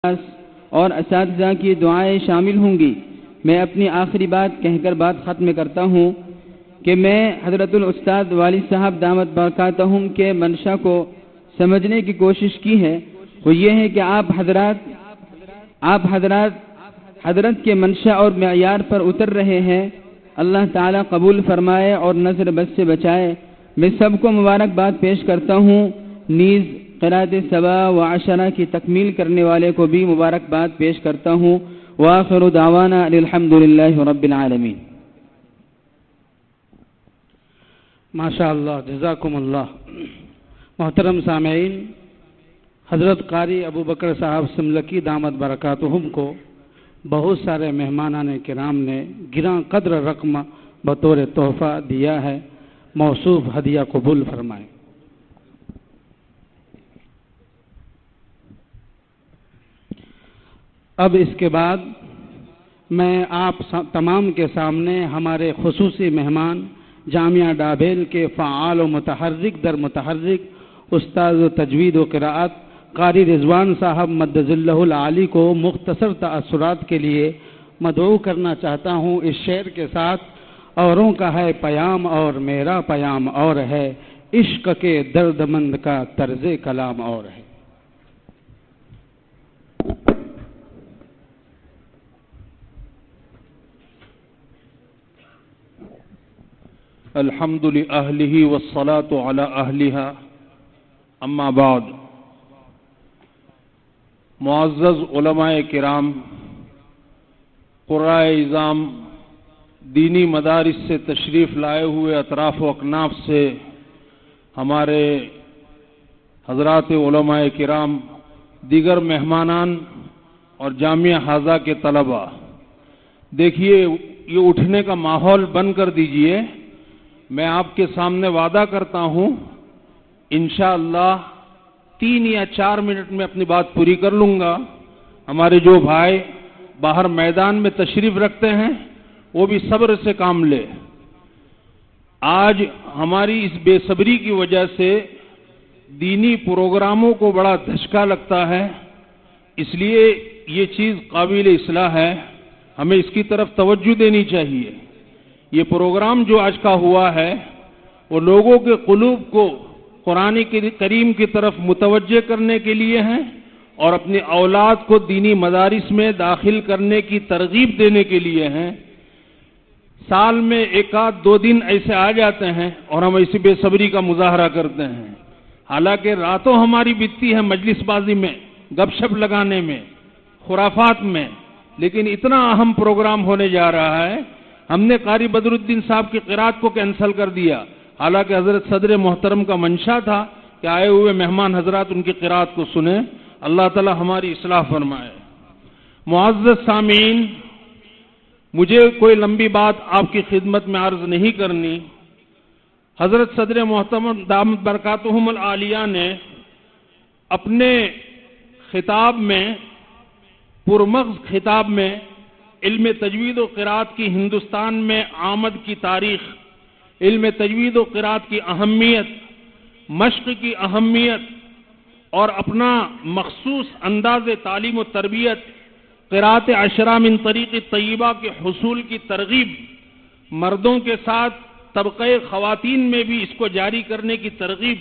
اور اساتذہ کی دعائیں شامل ہوں گی۔ میں اپنی آخری بات کہہ کر بات ختم کرتا ہوں کہ میں حضرت الاستاذ والد صاحب دامت برکاتہم کے منشا کو سمجھنے کی کوشش کی ہے۔ وہ یہ ہے کہ آپ حضرت کے منشا اور معیار پر اتر رہے ہیں۔ اللہ تعالیٰ قبول فرمائے اور نظر بد سے بچائے۔ میں سب کو مبارکباد پیش کرتا ہوں، نیز قرات سبا و عشرہ کی تکمیل کرنے والے کو بھی مبارکباد پیش کرتا ہوں۔ وآخر دعوانا الحمدللہ رب العالمین۔ ماشاءاللہ، جزاکم اللہ۔ محترم سامعین، حضرت قاری ابو بکر صاحب سملکی دامت برکاتہم کو بہت سارے مہمانان کرام نے گراں قدر رقم بطور تحفہ دیا ہے۔ موصوف ہدیہ قبول فرمائیں۔ اب اس کے بعد میں آپ تمام کے سامنے ہمارے خصوصی مہمان جامعہ ڈابھیل کے فعال و متحرک در متحرک استاد و تجوید و قراءت قاری رضوان صاحب مدظ اللہ العالی کو مختصر تأثرات کے لیے مدعو کرنا چاہتا ہوں اس شعر کے ساتھ۔ اوروں کا ہے پیام اور میرا پیام اور ہے، عشق کے درد مند کا طرز کلام اور ہے۔ الحمد لأهله والصلاة على أهلها اما بعد۔ معزز علماء کرام، قرائے اعظام، دینی مدارس سے تشریف لائے ہوئے اطراف و اکناف سے ہمارے حضرات علماء کرام، دیگر مہمانان اور جامعہ حاضہ کے طلباء، دیکھیے یہ اٹھنے کا ماحول بند کر دیجئے۔ میں آپ کے سامنے وعدہ کرتا ہوں انشاءاللہ 3 یا 4 منٹ میں اپنی بات پوری کر لوں گا۔ ہمارے جو بھائی باہر میدان میں تشریف رکھتے ہیں وہ بھی صبر سے کام لے۔ آج ہماری اس بے صبری کی وجہ سے دینی پروگراموں کو بڑا دھچکا لگتا ہے، اس لیے یہ چیز قابل اصلاح ہے، ہمیں اس کی طرف توجہ دینی چاہیے۔ یہ پروگرام جو آج کا ہوا ہے وہ لوگوں کے قلوب کو قرآن کریم کی طرف متوجہ کرنے کے لیے ہیں اور اپنی اولاد کو دینی مدارس میں داخل کرنے کی ترغیب دینے کے لیے ہیں۔ سال میں 1-2 دن ایسے آ جاتے ہیں اور ہم اسی بے صبری کا مظاہرہ کرتے ہیں، حالانکہ راتوں ہماری بیتتی ہے مجلس بازی میں، گپ شپ لگانے میں، خرافات میں، لیکن اتنا اہم پروگرام ہونے جا رہا ہے ہم نے قاری بدر الدین صاحب کی قرات کو کینسل کر دیا، حالانکہ حضرت صدر محترم کا منشا تھا کہ آئے ہوئے مہمان حضرات ان کی قرات کو سنیں۔ اللہ تعالی ہماری اصلاح فرمائے۔ معزز سامعین، مجھے کوئی لمبی بات آپ کی خدمت میں عرض نہیں کرنی۔ حضرت صدر محترم دامت برکاتہم العالیہ نے اپنے خطاب میں، پرمغز خطاب میں، علم تجوید و قرات کی ہندوستان میں آمد کی تاریخ، علم تجوید و قرات کی اہمیت، مشق کی اہمیت اور اپنا مخصوص انداز تعلیم و تربیت قرات عشرہ من طریق طیبہ کے حصول کی ترغیب، مردوں کے ساتھ طبقہ خواتین میں بھی اس کو جاری کرنے کی ترغیب،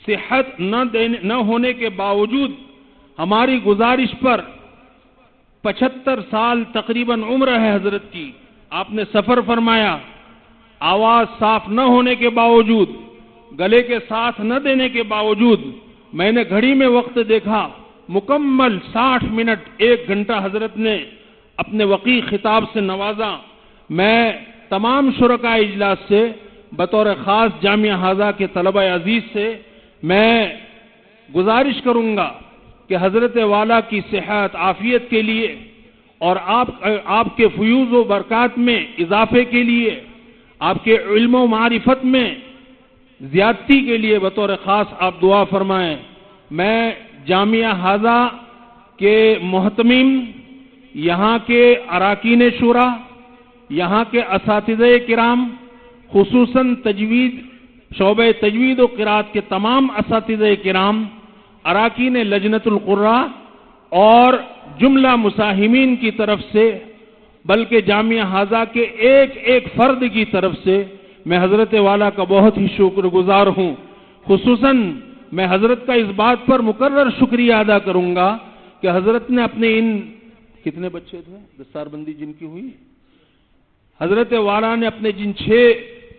صحت نہ ہونے کے باوجود ہماری گزارش پر 75 سال تقریباً عمر ہے حضرت کی، آپ نے سفر فرمایا، آواز صاف نہ ہونے کے باوجود، گلے کے ساتھ نہ دینے کے باوجود، میں نے گھڑی میں وقت دیکھا، مکمل 60 منٹ 1 گھنٹہ حضرت نے اپنے وقیع خطاب سے نوازا۔ میں تمام شرکاء اجلاس سے بطور خاص جامعہ حاضہ کے طلبہ عزیز سے میں گزارش کروں گا کہ حضرت والا کی صحت عافیت کے لیے اور آپ کے فیوز و برکات میں اضافے کے لیے، آپ کے علم و معرفت میں زیادتی کے لیے بطور خاص آپ دعا فرمائیں۔ میں جامعہ حاضہ کے محتمم، یہاں کے اراکین شورا، یہاں کے اساتذہ کرام، خصوصاً شعبہ تجوید و قرات کے تمام اساتذہ کرام، اراکین لجنت القراء اور جملہ مساہمین کی طرف سے بلکہ جامعہ ہاذا کے ایک ایک فرد کی طرف سے میں حضرت والا کا بہت ہی شکر گزار ہوں. خصوصاً میں حضرت کا اس بات پر مکرر شکریہ ادا کروں گا کہ حضرت نے اپنے ان کتنے بچے تھے دستار بندی جن کی ہوئی، حضرت والا نے اپنے جن 6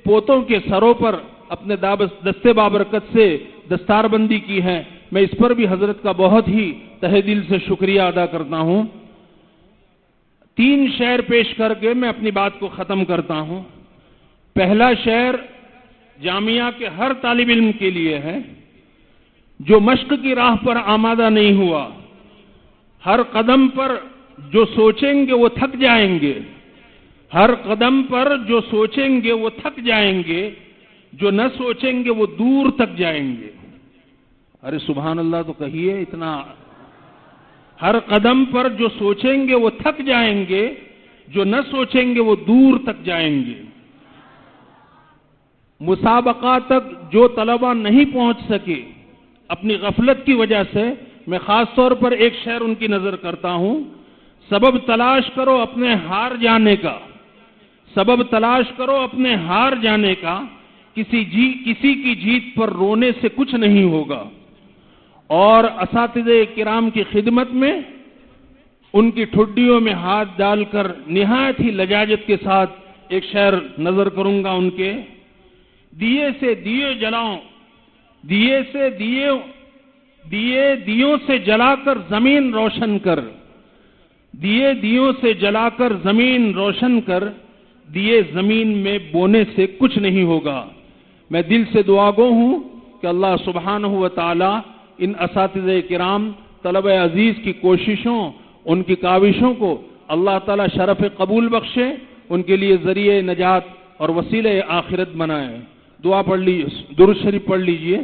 پوتوں کے سروں پر اپنے دستے بابرکت سے دستار بندی کی ہے، میں اس پر بھی حضرت کا بہت ہی تہہ دل سے شکریہ ادا کرتا ہوں. 3 شعر پیش کر کے میں اپنی بات کو ختم کرتا ہوں. پہلا شعر جامعہ کے ہر طالب علم کے لیے ہے جو مشق کی راہ پر آمادہ نہیں ہوا. ہر قدم پر جو سوچیں گے وہ تھک جائیں گے، ہر قدم پر جو سوچیں گے وہ تھک جائیں گے، جو نہ سوچیں گے وہ دور تک جائیں گے. ارے سبحان اللہ تو کہیے اتنا. ہر قدم پر جو سوچیں گے وہ تھک جائیں گے، جو نہ سوچیں گے وہ دور تک جائیں گے. مسابقہ تک جو طلبہ نہیں پہنچ سکے اپنی غفلت کی وجہ سے، میں خاص طور پر ایک شعر ان کی نظر کرتا ہوں. سبب تلاش کرو اپنے ہار جانے کا، سبب تلاش کرو اپنے ہار جانے کا، کسی کی جیت پر رونے سے کچھ نہیں ہوگا. اور اساتذہ کرام کی خدمت میں ان کی ٹھڈیوں میں ہاتھ ڈال کر نہایت ہی لجاجت کے ساتھ ایک شعر نظر کروں گا ان کے. دیے سے دیے جلاؤں، دیے سے دیوں سے جلا کر زمین روشن کر، دیے دیوں سے جلا کر زمین روشن کر، دیے زمین میں بونے سے کچھ نہیں ہوگا. میں دل سے دعا گو ہوں کہ اللہ سبحانہ و تعالی ان اساتذہ کرام طلبہ عزیز کی کوششوں، ان کی کاوشوں کو اللہ تعالی شرف قبول بخشے، ان کے لیے ذریعہ نجات اور وسیلہ آخرت بنائے. دعا پڑھ لیجیے، درود شریف پڑھ لیجئے.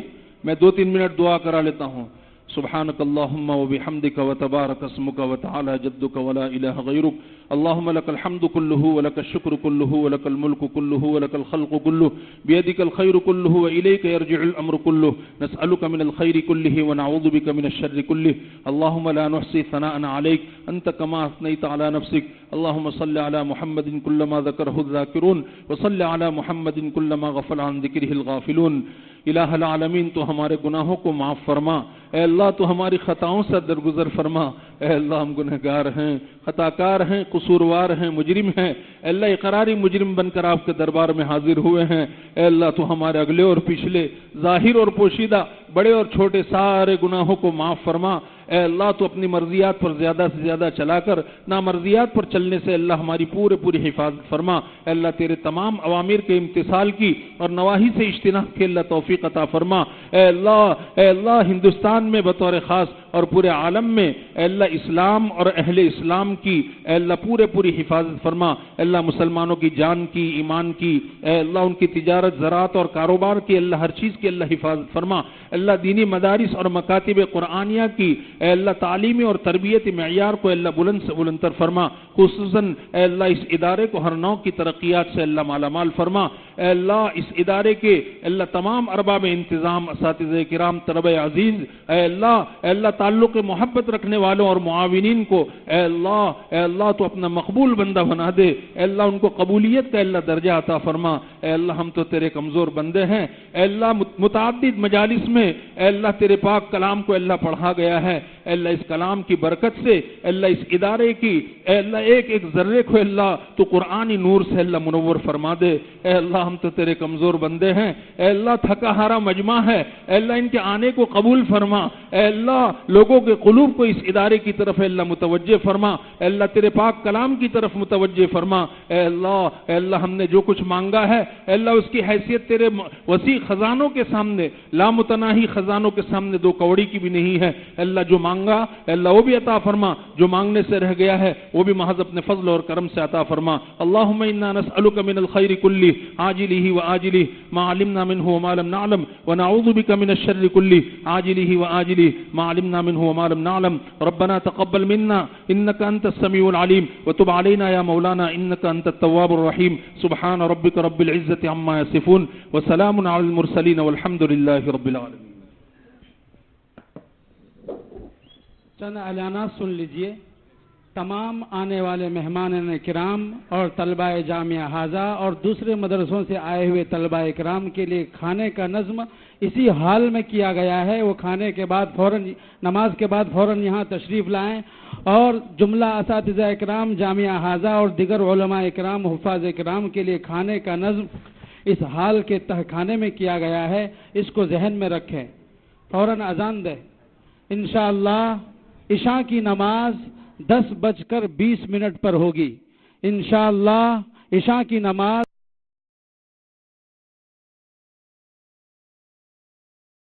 میں 2-3 منٹ دعا کرا لیتا ہوں. سبحانك اللهم وبحمدك وتبارك اسمك وتعالى جدك ولا إله غيرك. اللهم لك الحمد كله ولك الشكر كله ولك الملك كله ولك الخلق كله بيدك الخير كله وإليك يرجع الأمر كله. نسألك من الخير كله ونعوذ بك من الشر كله. اللهم لا نحصي ثناء عليك أنت كما أثنيت على نفسك. اللهم صل على محمد كلما ذكره الذاكرون وصل على محمد كلما غفل عن ذكره الغافلون. الہ العالمین تو ہمارے گناہوں کو معاف فرما. اے اللہ تو ہماری خطاؤں سے درگزر فرما. اے اللہ ہم گنہگار ہیں، خطاکار ہیں، قصوروار ہیں، مجرم ہیں. اے اللہ اقراری مجرم بن کر آپ کے دربار میں حاضر ہوئے ہیں. اے اللہ تو ہمارے اگلے اور پچھلے، ظاہر اور پوشیدہ، بڑے اور چھوٹے سارے گناہوں کو معاف فرما. اے اللہ تو اپنی مرضیات پر زیادہ سے زیادہ چلا کر نامرضیات پر چلنے سے اللہ ہماری پوری حفاظت فرما. اے اللہ تیرے تمام اوامر کے امتثال کی اور نواہی سے اجتناب کی اللہ توفیق عطا فرما. اے اللہ ہندوستان میں بطور خاص اور پورے عالم میں اے اللہ اسلام اور اہل اسلام کی اے اللہ پوری حفاظت فرما. اے اللہ مسلمانوں کی جان کی، ایمان کی، اے اللہ ان کی تجارت، زراعت اور کاروبار کی اللہ ہر چیز کی اللہ حفاظت فرما. اللہ دینی مدارس اور مکاتب قرآنیہ کی اے اللہ تعلیمی اور تربیتی معیار کو اللہ بلند سے بلندتر فرما. خصوصاً اے اللہ اس ادارے کو ہر نوع کی ترقیات سے اللہ مالا مال فرما. اے اللہ اس ادارے کے اللہ تمام ارباب انتظام، اساتذہ کرام، طلبہ عزیز، اے اللہ تعلق محبت رکھنے والوں اور معاونین کو اے اللہ تو اپنا مقبول بندہ بنا دے. اے اللہ ان کو قبولیت کا اللہ درجہ عطا فرما. اے اللہ ہم تو تیرے کمزور بندے ہیں. اے اللہ متعدد مجالس میں اے اللہ تیرے پاک کلام کو اللہ پڑھا گیا ہے. اے اللہ اس کلام کی برکت سے اے اللہ اس ادارے کی اے اللہ ایک ایک ذرے کو اللہ تو قرآنی نور سے اللہ منور فرما دے. اے اللہ ہم تو تیرے کمزور بندے ہیں. اے اللہ تھکا ہارا مجمع ہے. اے اللہ ان کے آنے کو قبول فرما. اے اللہ لوگوں کے قلوب کو اس ادارے کی طرف اے اللہ متوجہ فرما. اے اللہ تیرے پاک کلام کی طرف متوجہ فرما. اے اللہ ہم نے جو کچھ مانگا ہے اے اللہ اس کی حیثیت تیرے وسیع خزانوں کے سامنے، لامتناہی خزانوں کے سامنے 2 کوڑی کی بھی نہیں ہے. اے اللہ جو مانگا اے اللہ وہ بھی عطا فرما، جو مانگنے سے رہ گیا ہے وہ بھی محض اپنے فضل اور کرم سے عطا فرما. اللہم انا نسألک من الخیر کلہ عاجلہ وآجلہ ما علمنا منہ وما لم نعلم ونعوذ بک من الشر کلہ عاجلہ وآجلہ ما علمنا منہ وما لم نعلم. ربنا تقبل منا انک انت السمیع العلیم وتب علینا یا مولانا انک انت التواب الرحیم. سبحان ربک رب العزة عما یصفون وسلام علی المرسلین والحمد للہ رب العالمین. چند اعلانات سن لیجئے۔ تمام آنے والے مہمان کرام اور طلبہ جامعہ حاضہ اور دوسرے مدرسوں سے آئے ہوئے طلبہ کرام کے لیے کھانے کا نظم اسی حال میں کیا گیا ہے۔ وہ کھانے کے بعد فوراً نماز کے بعد فوراً یہاں تشریف لائیں، اور جملہ اساتذہ کرام جامعہ حاضہ اور دیگر علماء کرام حفاظ کرام کے لیے کھانے کا نظم اس حال کے تہخانے میں کیا گیا ہے، اس کو ذہن میں رکھیں۔ فوراً اذان دے۔ انشاءاللہ عشاء کی نماز 10:20 پر ہوگی۔ انشاءاللہ عشاء کی نماز